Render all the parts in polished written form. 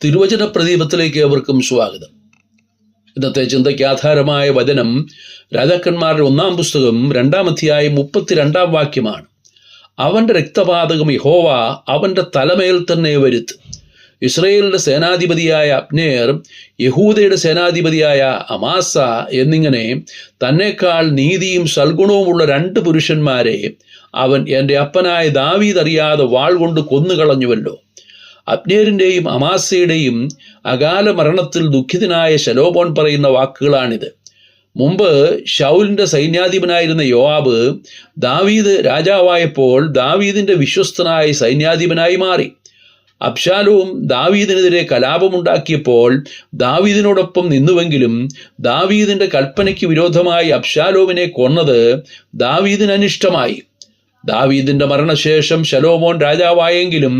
തിരുവചന പ്രദീപത്തിലേക്ക് ഏവർക്കും സ്വാഗതം. ഇന്നത്തെ ചിന്തയ്ക്ക് ആധാരമായ വചനം രാജാക്കന്മാരുടെ 1-ാം പുസ്തകം 2-ാം അധ്യായം 32-ാം വാക്യമാണ്. അവൻ്റെ രക്തപാതകം യഹോവ അവൻ്റെ തലമേൽ തന്നെ വരുത്തും. ഇസ്രയേലിൻ്റെ സേനാധിപതിയായ അബ്നേർ, യഹൂദയുടെ സേനാധിപതിയായ അമാസ എന്നിങ്ങനെ തന്നെക്കാൾ നീതിയും സൽഗുണവുമുള്ള 2 പുരുഷന്മാരെ അവൻ എൻ്റെ അപ്പനായ ദാവീദ് അറിയാതെ വാൾ കൊണ്ട് കൊന്നുകളഞ്ഞുവല്ലോ. അബ്നേരിൻ്റെയും അമാസയുടെയും അകാല മരണത്തിൽ ദുഃഖിതനായ ശലോമോൻ പറയുന്ന വാക്കുകളാണിത്. മുമ്പ് ശൗലിൻ്റെ സൈന്യാധിപനായിരുന്ന യോവാബ് ദാവീദ് രാജാവായപ്പോൾ ദാവീദിൻ്റെ വിശ്വസ്തനായ സൈന്യാധിപനായി മാറി. അബ്ശാലോം ദാവീദിനെതിരെ കലാപമുണ്ടാക്കിയപ്പോൾ ദാവീദിനോടൊപ്പം നിന്നുവെങ്കിലും ദാവീദിൻ്റെ കൽപ്പനയ്ക്ക് വിരോധമായി അബ്ശാലോമിനെ കൊന്നത് ദാവീദിന് അനിഷ്ടമായി. ദാവീദിന്റെ മരണശേഷം ശലോമോൻ രാജാവായെങ്കിലും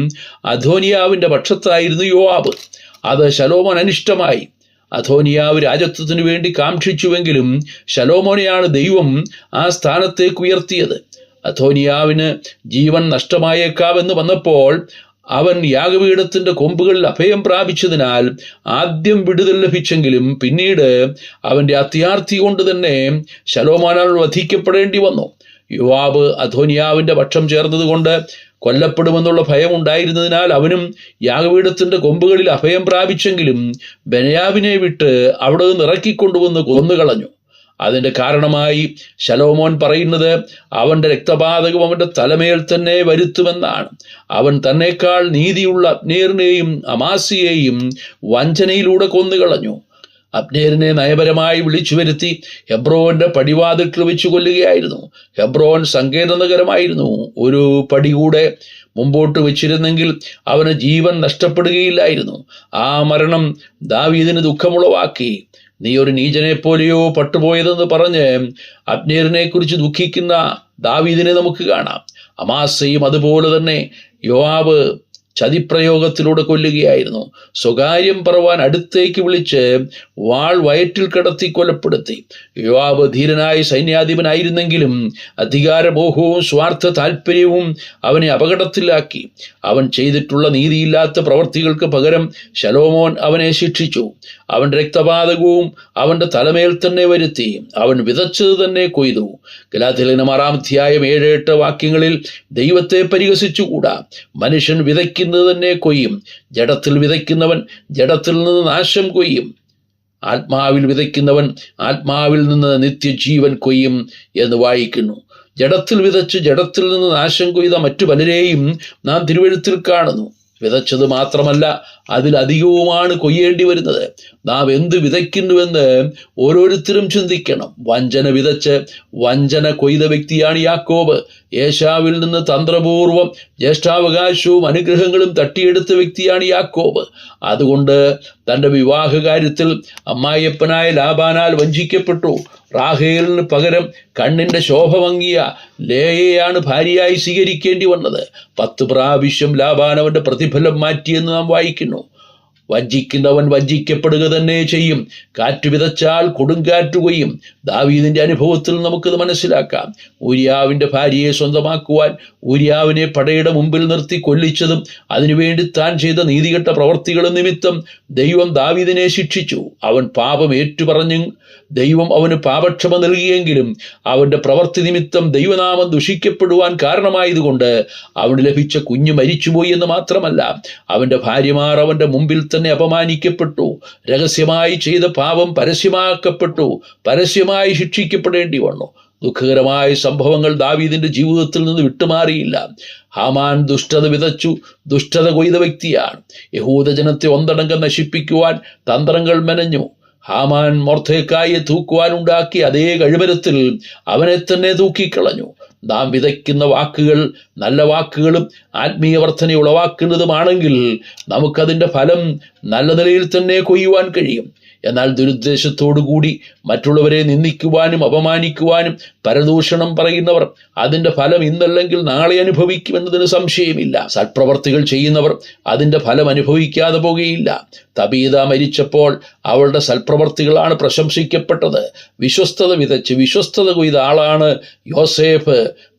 അധോനിയാവിൻ്റെ പക്ഷത്തായിരുന്നു യോവാബ്. അത് ശലോമോൻ അനിഷ്ടമായി. അധോനിയാവ് രാജത്വത്തിനു വേണ്ടി കാക്ഷിച്ചുവെങ്കിലും ശലോമോനെയാണ് ദൈവം ആ സ്ഥാനത്തേക്ക് ഉയർത്തിയത്. അധോനിയാവിന് ജീവൻ നഷ്ടമായേക്കാമെന്ന് വന്നപ്പോൾ അവൻ യാഗപീഠത്തിൻ്റെ കൊമ്പുകളിൽ അഭയം പ്രാപിച്ചതിനാൽ ആദ്യം വിടുതൽ ലഭിച്ചെങ്കിലും പിന്നീട് അവൻ്റെ അത്യാർത്ഥി കൊണ്ട് തന്നെ ശലോമോനാൽ വധിക്കപ്പെടേണ്ടി വന്നു. യോവാബ് അധോനിയാവിൻ്റെ പക്ഷം ചേർന്നതുകൊണ്ട് കൊല്ലപ്പെടുമെന്നുള്ള ഭയം ഉണ്ടായിരുന്നതിനാൽ അവനും യാഗപീഠത്തിൻ്റെ കൊമ്പുകളിൽ അഭയം പ്രാപിച്ചെങ്കിലും ബെന്യാമിനെ വിട്ട് അവിടെ നിന്ന് ഇറക്കിക്കൊണ്ടുവന്ന് കൊന്നുകളഞ്ഞു. അതിൻ്റെ കാരണമായി ശലോമോൻ പറയുന്നത് അവൻ്റെ രക്തപാതകം അവൻ്റെ തലമേൽ തന്നെ വരുത്തുമെന്നാണ്. അവൻ തന്നെക്കാൾ നീതിയുള്ള അബ്നേറിനെയും അമാസിയെയും വഞ്ചനയിലൂടെ കൊന്നുകളഞ്ഞു. അബ്നേരിനെ നയപരമായി വിളിച്ചു വരുത്തി ഹെബ്രോന്റെ പടിവാതിൽക്കൽ വെച്ച് കൊല്ലുകയായിരുന്നു. ഹെബ്രോൻ സങ്കേത നഗരമായിരുന്നു. ഒരു പടി കൂടെ മുമ്പോട്ട് വെച്ചിരുന്നെങ്കിൽ അവന് ജീവൻ നഷ്ടപ്പെടുകയില്ലായിരുന്നു. ആ മരണം ദാവീദിന് ദുഃഖമുളവാക്കി. നീ ഒരു നീചനെ പോലെയോ പട്ടുപോയതെന്ന് പറഞ്ഞ് അബ്നേറിനെ കുറിച്ച് ദുഃഖിക്കുന്ന ദാവീദിനെ നമുക്ക് കാണാം. അമാസയും അതുപോലെ തന്നെ യോവാബ് ചതിപ്രയോഗത്തിലൂടെ കൊല്ലുകയായിരുന്നു. സ്വകാര്യം പറവാൻ അടുത്തേക്ക് വിളിച്ച് വാൾ വയറ്റിൽ കിടത്തി കൊലപ്പെടുത്തി. യോവാബ് ധീരനായ സൈന്യാധിപനായിരുന്നെങ്കിലും അധികാരമോഹവും സ്വാർത്ഥ താല്പര്യവും അവനെ അപകടത്തിലാക്കി. അവൻ ചെയ്തിട്ടുള്ള നീതിയില്ലാത്ത പ്രവർത്തികൾക്ക് പകരം ശലോമോൻ അവനെ ശിക്ഷിച്ചു. അവൻ്റെ രക്തപാതകവും അവൻ്റെ തലമേൽ തന്നെ വരുത്തി. അവൻ വിതച്ചത് തന്നെ കൊയ്തു. ഗലാത്യലേഖനം 6-ാം അധ്യായം 7-8 വാക്യങ്ങളിൽ ദൈവത്തെ പരിഹസിച്ചുകൂടാ. മനുഷ്യൻ വിതയ്ക്കുന്നത് തന്നെ കൊയ്യും. ജഡത്തിൽ വിതയ്ക്കുന്നവൻ ജഡത്തിൽ നിന്ന് നാശം കൊയ്യും. ആത്മാവിൽ വിതയ്ക്കുന്നവൻ ആത്മാവിൽ നിന്ന് നിത്യജീവൻ കൊയ്യും എന്ന് വായിക്കുന്നു. ജഡത്തിൽ വിതച്ച് ജഡത്തിൽ നിന്ന് നാശം കൊയ്ത മറ്റു പലരെയും നാം തിരുവെഴുത്തിൽ കാണുന്നു. വിതച്ചത് മാത്രമല്ല, അതിലധികവുമാണ് കൊയ്യേണ്ടി വരുന്നത്. നാം എന്ത് വിതയ്ക്കുന്നുവെന്ന് ഓരോരുത്തരും ചിന്തിക്കണം. വഞ്ചന വിതച്ച് വഞ്ചന കൊയ്ത വ്യക്തിയാണ് യാക്കോബ്. ഏശാവിൽ നിന്ന് തന്ത്രപൂർവം ജ്യേഷ്ഠാവകാശവും അനുഗ്രഹങ്ങളും തട്ടിയെടുത്ത വ്യക്തിയാണ് യാക്കോബ്. അതുകൊണ്ട് തൻ്റെ വിവാഹകാര്യത്തിൽ അമ്മായിയപ്പനായ ലാബാനാൽ വഞ്ചിക്കപ്പെട്ടു. റാഹേലിന് പകരം കണ്ണിൻ്റെ ശോഭ മങ്ങിയ ലേയയാണ് ഭാര്യയായി സ്വീകരിക്കേണ്ടി വന്നത്. 10 പ്രാവശ്യം ലാബാൻ അവൻ്റെ പ്രതിഫലം മാറ്റിയെന്ന് നാം വായിക്കുന്നു. വഞ്ചിക്കുന്നവൻ വഞ്ചിക്കപ്പെടുക തന്നെ ചെയ്യും. കാറ്റ് വിതച്ചാൽ കൊടുങ്കാറ്റ് കൊയ്യും. ദാവീദിൻ്റെ അനുഭവത്തിൽ നമുക്കിത് മനസ്സിലാക്കാം. ഊരിയാവിൻ്റെ ഭാര്യയെ സ്വന്തമാക്കുവാൻ ഊരിയാവിനെ പടയുടെ മുമ്പിൽ നിർത്തി കൊല്ലിച്ചതും അതിനുവേണ്ടി താൻ ചെയ്ത നീതികെട്ട പ്രവർത്തികളും നിമിത്തം ദൈവം ദാവീദിനെ ശിക്ഷിച്ചു. അവൻ പാപം ഏറ്റുപറഞ്ഞു. ദൈവം അവന് പാപക്ഷമ നൽകിയെങ്കിലും അവൻ്റെ പ്രവൃത്തി നിമിത്തം ദൈവനാമം ദുഷിക്കപ്പെടുവാൻ കാരണമായതുകൊണ്ട് അവന് ലഭിച്ച കുഞ്ഞ് മരിച്ചുപോയി എന്ന് മാത്രമല്ല, അവൻ്റെ ഭാര്യമാർ അവൻ്റെ മുമ്പിൽ തന്നെ അപമാനിക്കപ്പെട്ടു. രഹസ്യമായി ചെയ്ത പാപം പരസ്യമാക്കപ്പെട്ടു. പരസ്യമായി ശിക്ഷിക്കപ്പെടേണ്ടി വന്നു. ദുഃഖകരമായ സംഭവങ്ങൾ ദാവീദിന്റെ ജീവിതത്തിൽ നിന്ന് വിട്ടുമാറിയില്ല. ഹാമാൻ ദുഷ്ടത വിതച്ചു, ദുഷ്ടത കൊയ്ത വ്യക്തിയാണ്. യഹൂദജനത്തെ ഒന്നടങ്കം നശിപ്പിക്കുവാൻ തന്ത്രങ്ങൾ മെനഞ്ഞു. ഹാമാൻ മൊർദെഖായിയെ തൂക്കുവാനുണ്ടാക്കി അതേ കഴിവരത്തിൽ അവനെ തന്നെ തൂക്കിക്കളഞ്ഞു. നാം വിതയ്ക്കുന്ന വാക്കുകൾ നല്ല വാക്കുകളും ആത്മീയ വർധന ഉളവാക്കുന്നതുമാണെങ്കിൽ നമുക്കതിൻ്റെ ഫലം നല്ല നിലയിൽ തന്നെ കൊയ്യുവാൻ കഴിയും. എന്നാൽ ദുരുദ്ദേശത്തോടുകൂടി മറ്റുള്ളവരെ നിന്ദിക്കുവാനും അപമാനിക്കുവാനും പരദൂഷണം പറയുന്നവർ അതിൻ്റെ ഫലം ഇന്നല്ലെങ്കിൽ നാളെ അനുഭവിക്കുമെന്നതിന് സംശയമില്ല. സൽപ്രവർത്തികൾ ചെയ്യുന്നവർ അതിൻ്റെ ഫലം അനുഭവിക്കാതെ പോകുകയില്ല. തബീത മരിച്ചപ്പോൾ അവളുടെ സൽപ്രവർത്തികളാണ് പ്രശംസിക്കപ്പെട്ടത്. വിശ്വസ്തത വിതച്ച് വിശ്വസ്തത കൊയ്ത ആളാണ് യോസേഫ്.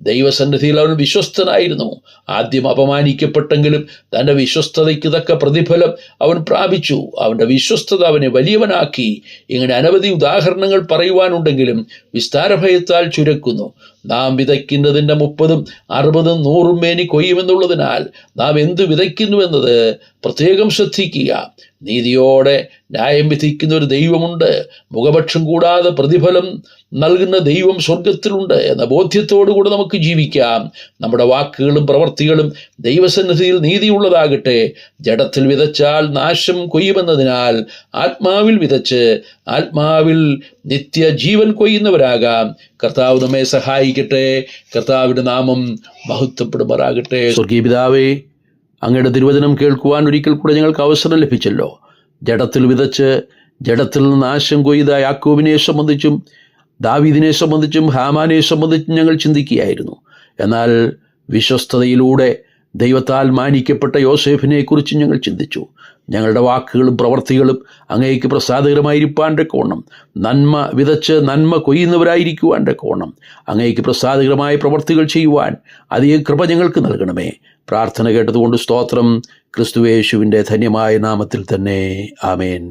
ദൈവസന്നിധിയിൽ അവൻ വിശ്വസ്തനായിരുന്നു. ആദ്യം അപമാനിക്കപ്പെട്ടെങ്കിലും തൻ്റെ വിശ്വസ്തതയ്ക്ക് തക്ക പ്രതിഫലം അവൻ പ്രാപിച്ചു. അവൻ്റെ വിശ്വസ്തത അവനെ വലിയവനാക്കി. ഇങ്ങനെ അനവധി ഉദാഹരണങ്ങൾ പറയുവാനുണ്ടെങ്കിലും വിസ്താരഭയത്താൽ ചുരുക്കുന്നു. നാം വിതയ്ക്കുന്നതിൻ്റെ 30, 60, 100 മേനി കൊയ്യുമെന്നുള്ളതിനാൽ നാം എന്ത് വിതയ്ക്കുന്നുവെന്നത് പ്രത്യേകം ശ്രദ്ധിക്കുക. നീതിയോടെ ന്യായം വിധിക്കുന്ന ഒരു ദൈവമുണ്ട്. മുഖപക്ഷം കൂടാതെ പ്രതിഫലം നൽകുന്ന ദൈവം സ്വർഗത്തിലുണ്ട് എന്ന ബോധ്യത്തോടുകൂടെ നമുക്ക് ജീവിക്കാം. നമ്മുടെ വാക്കുകളും പ്രവൃത്തികളും ദൈവസന്നിധിയിൽ നീതിയുള്ളതാകട്ടെ. ജഡത്തിൽ വിതച്ചാൽ നാശം കൊയ്യുമെന്നതിനാൽ ആത്മാവിൽ വിതച്ച് ആത്മാവിൽ നിത്യജീവൻ കൊയ്യുന്നവരാകാം. കർത്താവ് നമ്മെ സഹായിക്കട്ടെ. കർത്താവിൻ്റെ നാമം മഹത്വപ്പെടുമാറാകട്ടെ. സ്വർഗീയ പിതാവേ, അങ്ങയുടെ തിരുവചനം കേൾക്കുവാൻ ഒരിക്കൽ കൂടെ ഞങ്ങൾക്ക് അവസരം ലഭിച്ചല്ലോ. ജഡത്തിൽ വിതച്ച് ജഡത്തിൽ നിന്ന് നാശം കൊയ്ത യാക്കോബിനെ സംബന്ധിച്ചും ദാവീദിനെ സംബന്ധിച്ചും ഹാമാനെ സംബന്ധിച്ചും ഞങ്ങൾ ചിന്തിക്കുകയായിരുന്നു. എന്നാൽ വിശ്വസ്തതയിലൂടെ ദൈവത്താൽ മാനിക്കപ്പെട്ട യോസേഫിനെ കുറിച്ച് ഞങ്ങൾ ചിന്തിച്ചു. ഞങ്ങളുടെ വാക്കുകളും പ്രവർത്തികളും അങ്ങേക്ക് പ്രസാദകരമായിരിക്കാൻ്റെ കോണം, നന്മ വിതച്ച് നന്മ കൊയ്യുന്നവരായിരിക്കുവാൻ്റെ കോണം, അങ്ങേക്ക് പ്രസാദകരമായ പ്രവർത്തികൾ ചെയ്യുവാൻ അധിക കൃപ ഞങ്ങൾക്ക് നൽകണമേ. പ്രാർത്ഥന കേട്ടതുകൊണ്ട് സ്തോത്രം. ക്രിസ്തുയേശുവിൻ്റെ ധന്യമായ നാമത്തിൽ തന്നെ. ആമേൻ.